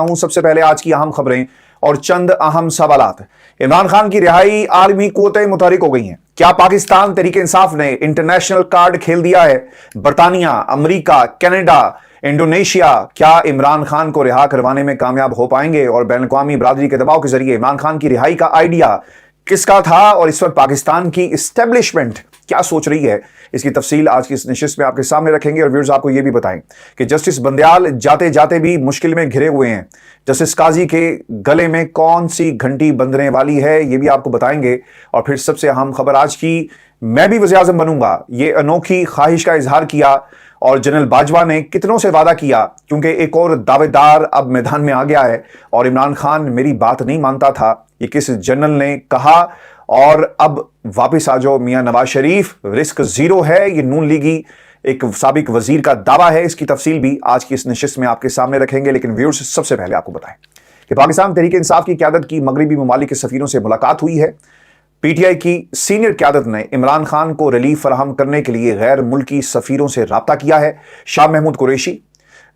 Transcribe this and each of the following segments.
हूं सबसे पहले आज की अहम खबरें और चंद अहम सवालात। इमरान खान की रिहाई आलमी कुव्वतें मुतहरिक हो गई हैं। क्या पाकिस्तान तहरीक इंसाफ ने इंटरनेशनल कार्ड खेल दिया है? बरतानिया, अमेरिका, कनाडा, इंडोनेशिया क्या इमरान खान को रिहा करवाने में कामयाब हो पाएंगे? और बैनुल-अक़वामी बरादरी के दबाव के जरिए इमरान खान की रिहाई का आइडिया किसका था और इस वक्त पाकिस्तान की इस्टेब्लिशमेंट क्या सोच रही है, इसकी तफसील आज की इस नशिस्त में आपके सामने रखेंगे। और व्यूअर्स आपको यह भी बताएं कि जस्टिस बंदयाल जाते जाते भी मुश्किल में घिरे हुए हैं। जस्टिस काजी के गले में कौन सी घंटी बंधने वाली है, यह भी आपको बताएंगे। और फिर सबसे अहम खबर आज की, मैं भी वज़ीर आज़म बनूंगा, ये अनोखी ख्वाहिश का इजहार किया और जनरल बाजवा ने कितनों से वादा किया, क्योंकि एक और दावेदार अब मैदान में आ गया है। और इमरान खान मेरी बात नहीं मानता था, ये किस जनरल ने कहा, और अब वापस आ जाओ मियां नवाज शरीफ, रिस्क जीरो है, ये नून लीगी एक साबिक वजीर का दावा है। इसकी तफसील भी आज की इस नशिस्त में आपके सामने रखेंगे। लेकिन व्यूअर्स सबसे पहले आपको बताएं कि पाकिस्तान तहरीक इंसाफ की क़यादत की मगरबी ममालिक के सफीरों से मुलाकात हुई है। पीटीआई की सीनियर क़यादत ने इमरान खान को रिलीफ फराहम करने के लिए गैर मुल्की सफीरों से राब्ता किया है। शाह महमूद कुरैशी,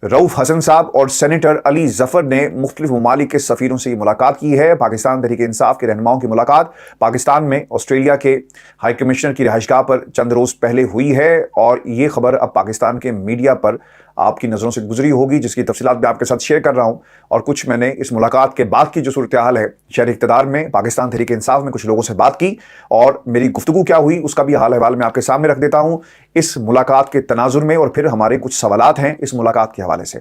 रऊफ हसन साहब और सेनेटर अली जफर ने मुख्तलिफ ममालिक के सफीरों से मुलाकात की है। पाकिस्तान तहरीक इंसाफ के रहनुमाओं की मुलाकात पाकिस्तान में ऑस्ट्रेलिया के हाई कमिश्नर की रिहाइशगाह पर चंद रोज़ पहले हुई है। और ये खबर अब पाकिस्तान के मीडिया पर आपकी नज़रों से गुजरी होगी, जिसकी तफसीलात मैं आपके साथ शेयर कर रहा हूँ। और कुछ मैंने इस मुलाकात के बाद की जो सूरत हाल है शहर इक़्तिदार में, पाकिस्तान तहरीक इंसाफ में कुछ लोगों से बात की और मेरी गुफ्तगू क्या हुई उसका भी हाल अहवाल मैं आपके सामने रख देता हूँ इस मुलाकात के तनाजुर में। और फिर हमारे कुछ सवालात हैं इस मुलाकात के हवाले से।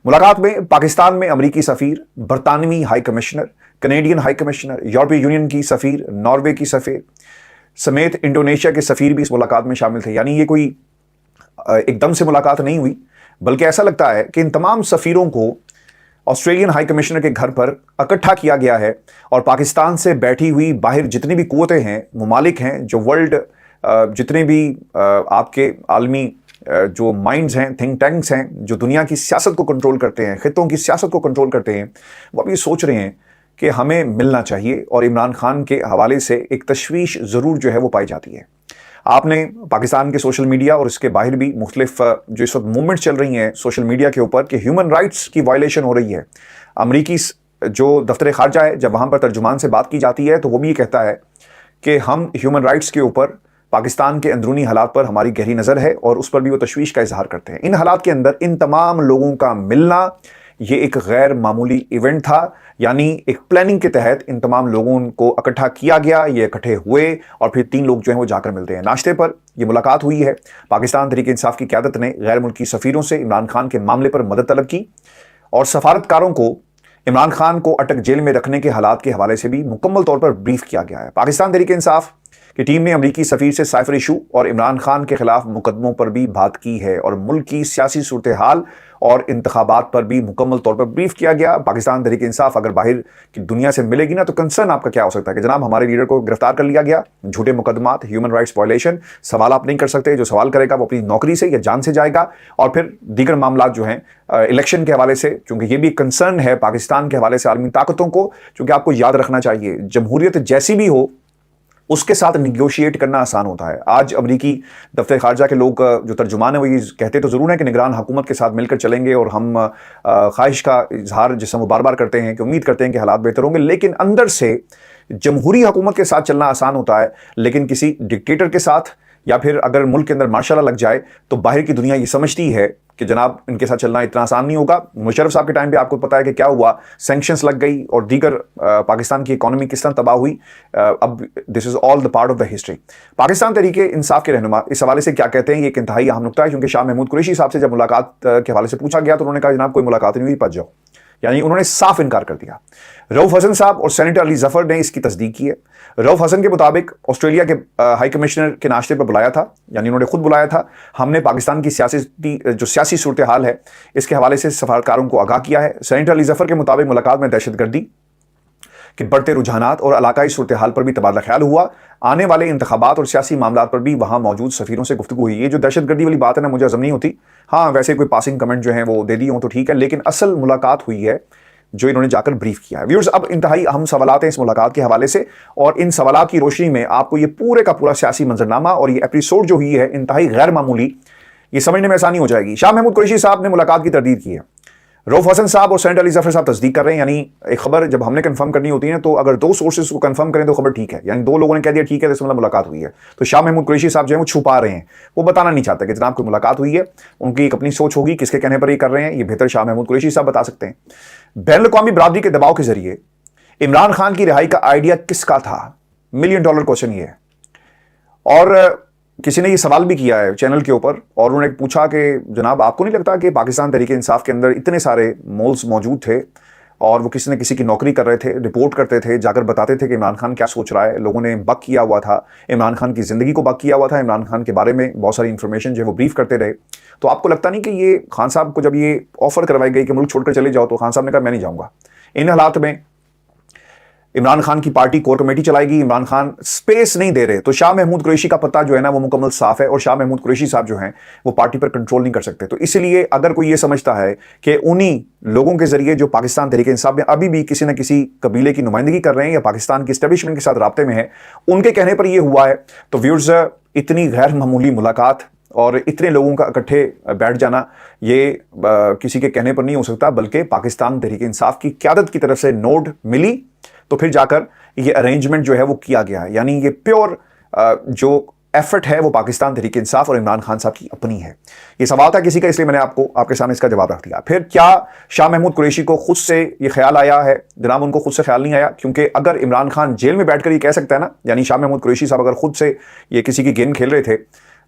मुलाकात में पाकिस्तान में अमरीकी सफ़ीर, बरतानवी high commissioner, Canadian high commissioner, यूरोपीय यूनियन की सफ़ीर, नॉर्वे की सफ़ीर समेत इंडोनेशिया के सफ़ीर भी इस मुलाकात में शामिल थे। यानी ये कोई एकदम से मुलाकात नहीं हुई, बल्कि ऐसा लगता है कि इन तमाम सफ़ीरों को ऑस्ट्रेलियन हाई कमिश्नर के घर पर इकट्ठा किया गया है। और पाकिस्तान से बैठी हुई बाहर जितनी भी कुव्वतें हैं, ममालिक हैं, जो वर्ल्ड जितने भी आपके आलमी जो माइंड्स हैं, थिंक टैंक्स हैं, जो दुनिया की सियासत को कंट्रोल करते हैं, खित्तों की सियासत को कंट्रोल करते हैं, वो अब ये सोच रहे हैं कि हमें मिलना चाहिए। और इमरान खान के हवाले से एक तशवीश ज़रूर जो है वो पाई जाती है। आपने पाकिस्तान के सोशल मीडिया और इसके बाहर भी मुख्तलिफ जो इस वक्त मूवमेंट चल रही हैं सोशल मीडिया के ऊपर कि ह्यूमन राइट्स की वायलेशन हो रही है। अमरीकी जो दफ्तर खारजा है, जब वहाँ पर तर्जुमान से बात की जाती है तो वो भी ये कहता है कि हम ह्यूमन राइट्स के ऊपर पाकिस्तान के अंदरूनी हालात पर हमारी गहरी नज़र है और उस पर भी वो तशवीश का इजहार करते हैं। इन हालात के अंदर इन तमाम लोगों का मिलना ये एक गैर मामूली इवेंट था। यानी एक प्लानिंग के तहत इन तमाम लोगों को इकट्ठा किया गया, ये इकट्ठे हुए और फिर तीन लोग जो हैं वो जाकर मिलते हैं। नाश्ते पर ये मुलाकात हुई है। पाकिस्तान तहरीक इंसाफ की क़यादत ने गैर मुल्की सफ़ीरों से इमरान खान के मामले पर मदद तलब की और सफारतकारों को इमरान खान को अटक जेल में रखने के हालात के हवाले से भी मुकम्मल तौर पर ब्रीफ किया गया है। पाकिस्तान तहरीक इंसाफ की टीम ने अमरीकी सफ़ीर से साइफर इशू और इमरान खान के खिलाफ मुकदमों पर भी बात की है और मुल्क की सियासी सूरत हाल और इंतखाबात पर भी मुकम्मल तौर पर ब्रीफ किया गया। पाकिस्तान तहरीक इंसाफ अगर बाहर की दुनिया से मिलेगी ना तो कंसर्न आपका क्या हो सकता है कि जनाब हमारे लीडर को गिरफ्तार कर लिया गया, झूठे मुकदमात, ह्यूमन राइट्स वायलेशन, सवाल आप नहीं कर सकते, जो सवाल करेगा वो अपनी नौकरी से या जान से जाएगा। और फिर दीगर मामला जो हैं इलेक्शन के हवाले से, चूँकि ये भी कंसर्न है पाकिस्तान के हवाले से आलमी ताकतों को, चूँकि आपको याद रखना चाहिए जमहूरियत जैसी भी हो उसके साथ निगोशिएट करना आसान होता है। आज अमरीकी दफ्तर खारजा के लोग जो तर्जुमान है वो ये कहते तो ज़रूर है कि निगरान हुकूमत के साथ मिलकर चलेंगे और हम ख्वाहिश का इजहार जिसमें वो बार बार करते हैं कि उम्मीद करते हैं कि हालात बेहतर होंगे, लेकिन अंदर से जमहूरी हुकूमत के साथ चलना आसान होता है, लेकिन किसी डिक्टेटर के साथ या फिर अगर मुल्क के अंदर मार्शल लग जाए तो बाहर की दुनिया ये समझती है कि जनाब इनके साथ चलना इतना आसान नहीं होगा। मुशर्रफ साहब के टाइम पे आपको पता है कि क्या हुआ, सैंक्शंस लग गई और दीगर पाकिस्तान की इकॉनमी किस तरह तबाह हुई। अब this is all the part of the history. Pakistan Tehreek Insaf के रहनुमा इस हवाले से क्या कहते हैं, ये एक इंतहाई अहम नुकता है, क्योंकि शाह महमूद कुरैशी साहब से जब मुलाकात के हवाले से पूछा गया तो उन्होंने कहा जनाब कोई मुलाकात नहीं हुई, पच जाओ। यानी उन्होंने साफ इनकार कर दिया। रऊफ हसन साहब और सेनेटर अली जफर ने इसकी तस्दीक की है। रऊफ हसन के मुताबिक ऑस्ट्रेलिया के हाई कमिश्नर के नाश्ते पर बुलाया था, यानी उन्होंने खुद बुलाया था। हमने पाकिस्तान की सियासी सूरत हाल है इसके हवाले से सफारतकारों को आगाह किया है। सेनेटर अली जफर के मुताबिक मुलाकात में दहशतगर्दी कि बढ़ते रुझानात और इलाकाई सूरत हाल पर भी तबादला ख्याल हुआ। आने वाले इंतखाबात और सियासी मामलात पर भी वहाँ मौजूद सफ़ीरों से गुफ्तगू हुई। ये जो दहशतगर्दी वाली बात है ना, मुझे हज़म नहीं होती। हाँ, वैसे कोई पासिंग कमेंट जो है वो दे दी हो तो ठीक है, लेकिन असल मुलाकात हुई है जो इन्होंने जाकर ब्रीफ किया है। व्यूअर्स, अब इंतहाई अहम सवालात हैं इस मुलाकात के हवाले से और इन सवालात की रोशनी में आपको ये पूरे का पूरा सियासी मंजरनामा और ये एपिसोड जो हुई है इंतहाई गैर मामूली, ये समझने में आसानी हो जाएगी। शाह महमूद कुरैशी साहब ने मुलाकात की तरदीद की है। रऊफ हसन साहब और सेनेटर अली जफर साहब तस्दीक कर रहे हैं, यानी एक खबर जब हमने कंफर्म करनी होती है तो अगर दो सोर्सेज को कंफर्म करें तो खबर ठीक है, यानी दो लोगों ने कह दिया ठीक है तो इसमें मतलब मुलाकात हुई है। तो शाह महमूद कुरैशी साहब जो है वो छुपा रहे हैं, वो बताना नहीं चाहते कि जनाब कोई मुलाकात हुई है। उनकी एक अपनी सोच होगी, किसके कहने पर ये कर रहे हैं ये बेहतर शाह महमूद कुरैशी साहब बता सकते हैं। बैनुल-अक़वामी बरादरी के दबाव के जरिए इमरान खान की रिहाई का आइडिया किसका था, $1 मिलियन क्वेश्चन ये है। और किसी ने ये सवाल भी किया है चैनल के ऊपर, और उन्होंने पूछा कि जनाब आपको नहीं लगता कि पाकिस्तान तहरीक इंसाफ के अंदर इतने सारे मोल्स मौजूद थे और वो किसी न किसी की नौकरी कर रहे थे, रिपोर्ट करते थे, जाकर बताते थे कि इमरान खान क्या सोच रहा है। लोगों ने बक किया हुआ था, इमरान खान की ज़िंदगी को बक किया हुआ था, इमरान खान के बारे में बहुत सारी इन्फॉर्मेशन जो है वो ब्रीफ करते रहे। तो आपको लगता नहीं कि ये खान साहब को जब ये ऑफर करवाई गई कि मुल्क छोड़कर चले जाओ तो खान साहब ने कहा मैं नहीं जाऊँगा। इन हालात में इमरान खान की पार्टी कोर कमेटी चलाएगी, इमरान खान स्पेस नहीं दे रहे, तो शाह महमूद कुरैशी का पता जो है ना वो मुकम्मल साफ है और शाह महमूद कुरैशी साहब जो हैं वो पार्टी पर कंट्रोल नहीं कर सकते। तो इसलिए अगर कोई ये समझता है कि उन्हीं लोगों के जरिए जो पाकिस्तान तहरीक इंसाफ में अभी भी किसी न किसी कबीले की नुमाइंदगी कर रहे हैं या पाकिस्तान की एस्टेब्लिशमेंट के साथ राब्ते में है, उनके कहने पर यह हुआ है, तो व्यूअर्स इतनी गैर मामूली मुलाकात और इतने लोगों का इकट्ठे बैठ जाना ये किसी के कहने पर नहीं हो सकता, बल्कि पाकिस्तान तहरीक इंसाफ की क़यादत की तरफ से नोट मिली तो फिर जाकर ये अरेंजमेंट जो है वो किया गया है। यानी ये प्योर जो एफर्ट है वो पाकिस्तान तहरीक इंसाफ और इमरान खान साहब की अपनी है। ये सवाल था किसी का, इसलिए मैंने आपके सामने इसका जवाब रख दिया। फिर क्या शाह महमूद कुरैशी को खुद से ये ख्याल आया है? जनाब उनको खुद से ख्याल नहीं आया, क्योंकि अगर इमरान खान जेल में बैठकर ये कह सकता है ना, यानी शाह महमूद कुरैशी साहब अगर खुद से ये किसी की गेम खेल रहे थे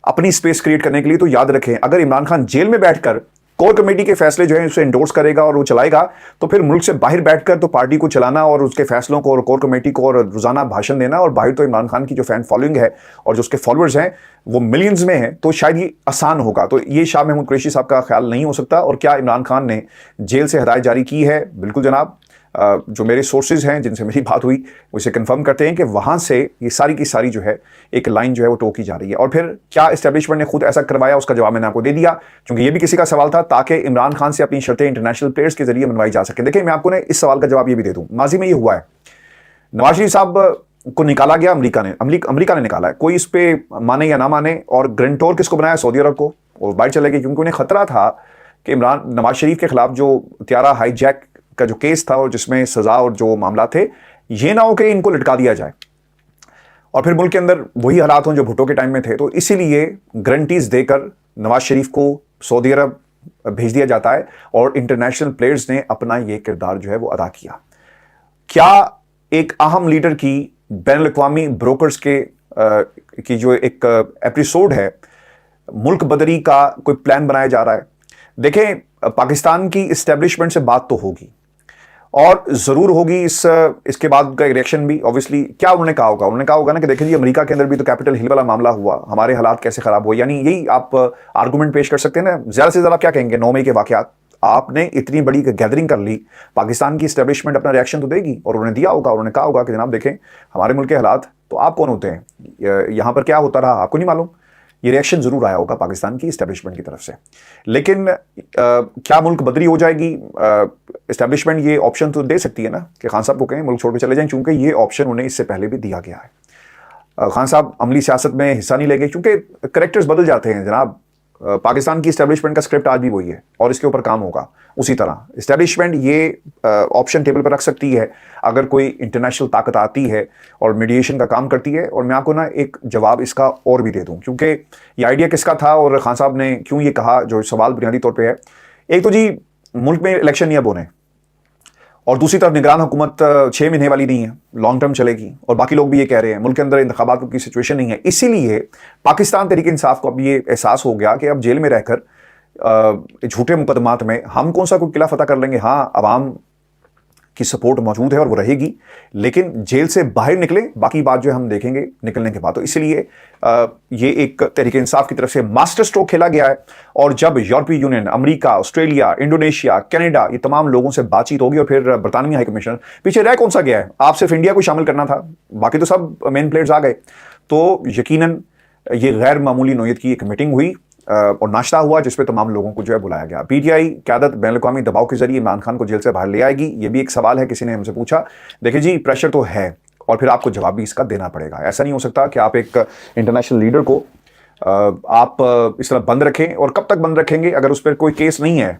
अपनी स्पेस क्रिएट करने के लिए, तो याद रखें अगर इमरान खान जेल में बैठकर कोर कमेटी के फैसले जो है उसे इंडोर्स करेगा और वो चलाएगा, तो फिर मुल्क से बाहर बैठकर तो पार्टी को चलाना और उसके फैसलों को और कोर कमेटी को और रोजाना भाषण देना, और बाहर तो इमरान खान की जो फैन फॉलोइंग है और जो उसके फॉलोअर्स हैं वो मिलियंस में हैं, तो शायद ये आसान होगा। तो ये शाह महमूद कुरैशी साहब का ख्याल नहीं हो सकता। और क्या इमरान खान ने जेल से हदायत जारी की है? बिल्कुल जनाब, जो मेरे सोर्सेज हैं जिनसे मेरी बात हुई वो इसे कंफर्म करते हैं कि वहाँ से ये सारी की सारी जो है एक लाइन जो है वो टोकी जा रही है। और फिर क्या एस्टेब्लिशमेंट ने खुद ऐसा करवाया, उसका जवाब मैंने आपको दे दिया, क्योंकि ये भी किसी का सवाल था, ताकि इमरान खान से अपनी शर्तें इंटरनेशनल प्लेयर्स के जरिए मनवाई जा सके। देखिए मैं आपको इस सवाल का जवाब ये भी दे दूँ, माजी में ये हुआ है, नवाज शरीफ साहब को निकाला गया, अमेरिका ने निकाला है, कोई इस पे माने या ना माने, और ग्रंटोर किसको बनाया? सऊदी अरब को, और बाहर चले गए क्योंकि उन्हें खतरा था कि नवाज शरीफ के खिलाफ जो त्यारा हाईजैक का जो केस था और जिसमें सजा और जो मामला थे, ये ना हो कि इनको लटका दिया जाए और फिर मुल्क के अंदर वही हालात हों जो भुट्टो के टाइम में थे। तो इसीलिए गारंटीज देकर नवाज शरीफ को सऊदी अरब भेज दिया जाता है और इंटरनेशनल प्लेयर्स ने अपना ये किरदार जो है वो अदा किया। क्या एक अहम लीडर की बैनुल-अक़वामी ब्रोकर्स की जो एक एपिसोड है मुल्क बदरी का कोई प्लान बनाया जा रहा है? देखें, पाकिस्तान की इस्टेब्लिशमेंट से बात तो होगी और ज़रूर होगी, इसके बाद का रिएक्शन भी ऑब्वियसली। क्या उन्होंने कहा होगा? उन्होंने कहा होगा ना कि देखें जी अमेरिका के अंदर भी तो कैपिटल हिल वाला मामला हुआ, हमारे हालात कैसे ख़राब हुए। यानी यही आप आर्गूमेंट पेश कर सकते हैं ना। ज़्यादा से ज़्यादा क्या कहेंगे? 9 मई के वाक़यात, आपने इतनी बड़ी गैदरिंग कर ली, पाकिस्तान की इस्टेब्लिशमेंट अपना रिएक्शन तो देगी, और उन्होंने दिया होगा। उन्होंने कहा होगा कि जनाब देखें हमारे मुल्क के हालात, तो आप कौन होते हैं, यहाँ पर क्या होता रहा आपको नहीं मालूम। ये रिएक्शन जरूर आया होगा पाकिस्तान की इस्टेब्लिशमेंट की तरफ से। लेकिन क्या मुल्क बदरी हो जाएगी? इस्टेब्लिशमेंट ये ऑप्शन तो दे सकती है ना कि खान साहब को कहें मुल्क छोड़ के चले जाएं, क्योंकि ये ऑप्शन उन्हें इससे पहले भी दिया गया है। खान साहब अमली सियासत में हिस्सा नहीं लेंगे क्योंकि करेक्टर्स बदल जाते हैं जनाब। पाकिस्तान की इस्टेब्लिशमेंट का स्क्रिप्ट आज भी वही है और इसके ऊपर काम होगा उसी तरह। इस्टेब्लिशमेंट ये ऑप्शन टेबल पर रख सकती है अगर कोई इंटरनेशनल ताकत आती है और मीडिएशन का काम करती है। और मैं आपको ना एक जवाब इसका और भी दे दूं, क्योंकि ये आइडिया किसका था और खान साहब ने क्यों ये कहा, जो सवाल बुनियादी तौर पे है। एक तो जी मुल्क में इलेक्शन नहीं अब होने, और दूसरी तरफ निगरान हुकूमत 6 महीने वाली नहीं है, लॉन्ग टर्म चलेगी, और बाकी लोग भी ये कह रहे हैं मुल्क के अंदर इंतखाबात की सिचुएशन नहीं है। इसीलिए पाकिस्तान तहरीक इंसाफ को अब ये एहसास हो गया कि अब जेल में रहकर झूठे मुकदमात में हम कौन सा कोई किला फतह कर लेंगे। हाँ, अवाम की सपोर्ट मौजूद है और वो रहेगी, लेकिन जेल से बाहर निकले, बाकी बात जो है हम देखेंगे निकलने के बाद। तो इसलिए ये एक तहरीक इंसाफ की तरफ से मास्टर स्ट्रोक खेला गया है। और जब यूरोपीय union, America, Australia, Indonesia, Canada, ये तमाम लोगों से बातचीत होगी, और फिर बरतानवी हाई कमिश्नर पीछे रह कौन सा गया है? आप सिर्फ इंडिया को शामिल करना था, बाकी तो सब मेन प्लेयर्स आ गए। तो यकीनन ये गैर मामूली नोयत की एक मीटिंग हुई और नाश्ता हुआ जिसपे तमाम लोगों को जो है बुलाया गया। पीटीआई क़यादत बैनुल-अक़वामी दबाव के जरिए इमरान खान को जेल से बाहर ले आएगी, ये भी एक सवाल है, किसी ने हमसे पूछा। देखिए जी, प्रेशर तो है और फिर आपको जवाब भी इसका देना पड़ेगा। ऐसा नहीं हो सकता कि आप एक इंटरनेशनल लीडर को आप इस तरह बंद रखें, और कब तक बंद रखेंगे अगर उस पर कोई केस नहीं है।